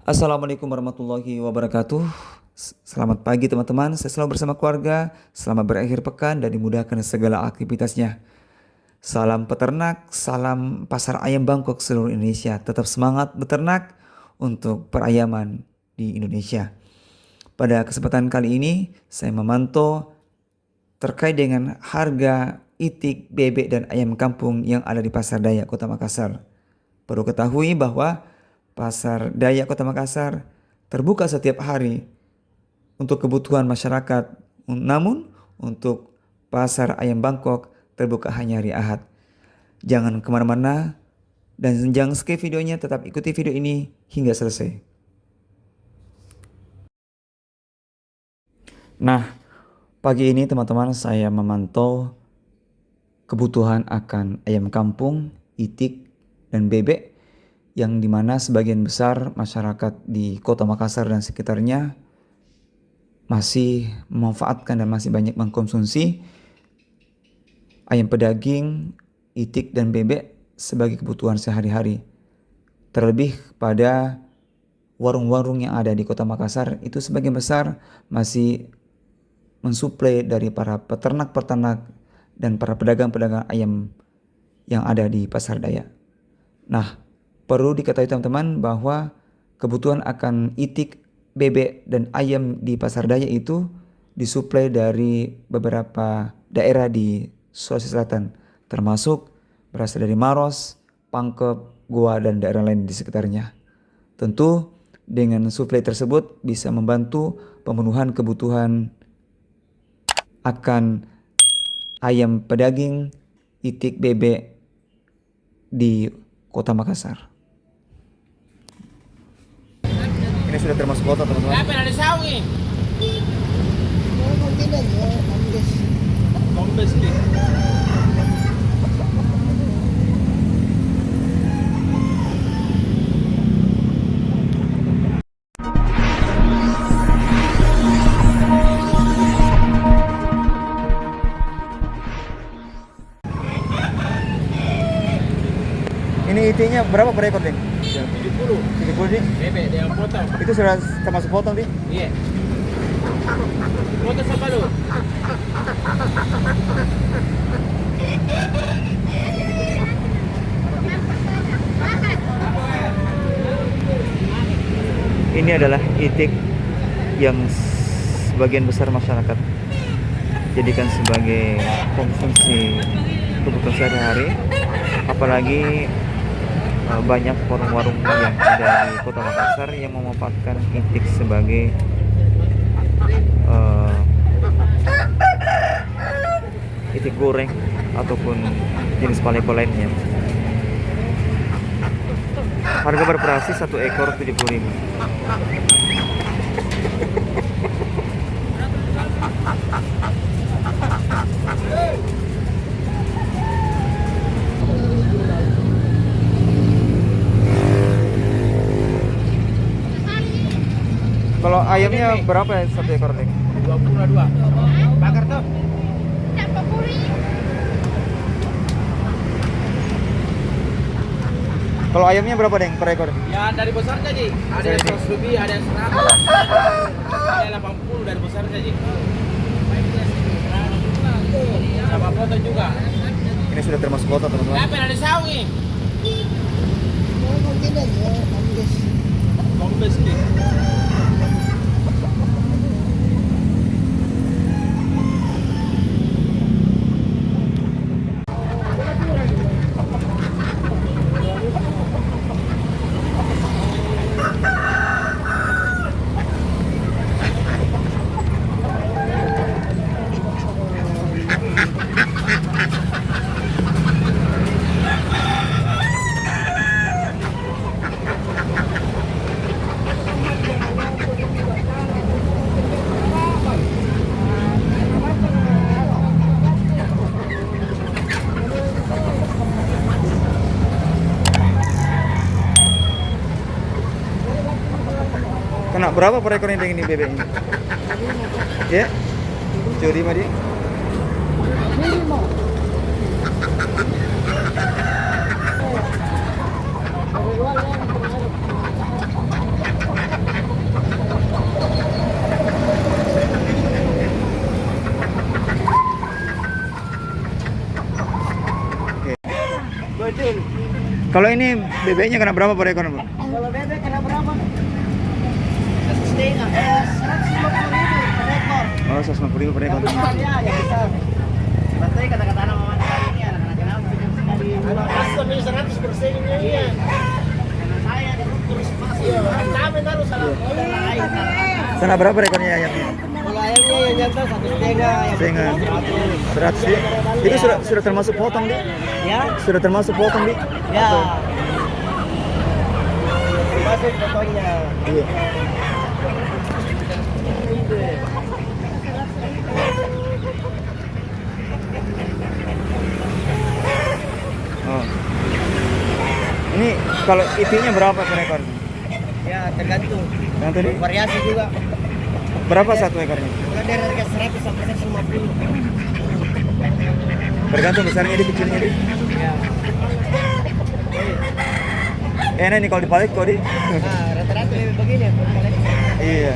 Assalamualaikum warahmatullahi wabarakatuh. Selamat pagi teman-teman. Saya selalu bersama keluarga. Selamat berakhir pekan dan dimudahkan segala aktivitasnya. Salam peternak, salam pasar ayam Bangkok seluruh Indonesia. Tetap semangat beternak untuk perayaman di Indonesia. Pada kesempatan kali ini saya memantau terkait dengan harga itik, bebek, dan ayam kampung yang ada di Pasar Dayak Kota Makassar. Perlu ketahui bahwa Pasar Dayak Kota Makassar terbuka setiap hari untuk kebutuhan masyarakat. Namun untuk Pasar Ayam Bangkok terbuka hanya hari Ahad. Jangan kemana-mana dan jangan skip videonya, tetap ikuti video ini hingga selesai. Nah, pagi ini teman-teman saya memantau kebutuhan akan ayam kampung, itik, dan bebek yang dimana sebagian besar masyarakat di Kota Makassar dan sekitarnya masih memanfaatkan dan masih banyak mengkonsumsi ayam pedaging, itik, dan bebek sebagai kebutuhan sehari-hari. Terlebih pada warung-warung yang ada di Kota Makassar itu sebagian besar masih mensuplai dari para peternak-peternak dan para pedagang-pedagang ayam yang ada di Pasar Dayak. Nah, perlu diketahui teman-teman bahwa kebutuhan akan itik, bebek, dan ayam di Pasar Dayak itu disuplai dari beberapa daerah di Sulawesi Selatan, termasuk berasal dari Maros, Pangkep, Goa, dan daerah lain di sekitarnya. Tentu dengan suplai tersebut bisa membantu pemenuhan kebutuhan akan ayam pedaging, itik, bebek di Kota Makassar. Ini sudah termasuk kota teman-teman. Ini itiknya berapa per ekor, Ding? 70. 70, Ding? Bebek dia potong. Itu sudah termasuk potong, Ding? Iya. Potong sama lu. Ini adalah itik yang sebagian besar masyarakat jadikan sebagai konsumsi kebutuhan sehari-hari, apalagi banyak warung-warung yang ada di Kota Makassar yang memanfaatkan itik sebagai itik goreng ataupun jenis paleko lainnya. Harga bervariasi, satu ekor 70.000. Kalau ayamnya berapa ya satu ekor, Ding? 22. Bakar tuh. Kalau ayamnya berapa, Deng, per ekor? Ya dari besar saja. Ada yang 100 lebih, ada yang 100. Ada 80 dari besar saja. Sama potong juga. Ini sudah termasuk kota teman-teman. Apa ada sawi? Kombes nih. Kena berapa per ekor ini bebek ini? Ya? 75, Ding. Kalau ini bebeknya kena berapa per ekor, Bu? Kalau bebek kena berapa? 150.000 per ekor. Oh, 150.000 per ekor. Yang besar ya, yang besar. Berarti kata-kata anak mama tadi ini anak-anak jenama bikin sekali. Anak custom ini 100% ini ya. Karena saya terus masih. Kami harus salah modal lain. Sana berapa ekornya ayamnya? Kalau ayamnya yang jantan 1,5, yang Setengah. 100. 100 Dik. Itu sudah termasuk potong, Dik? Ya, Sudah termasuk potong, Dik? ya. Masuk potongnya. Iya. Oh. Ini kalau itiknya berapa per ekor? Ya, tergantung. Yang tadi Variasi juga. berapa satu ekornya? Mulai dari harga 100 sampai 150. Tergantung besarnya, di kecilnya, Dik. Ya. Enak nih kalau dibalik kok, Dik. Nah, rata-rata lebih begini. Iya.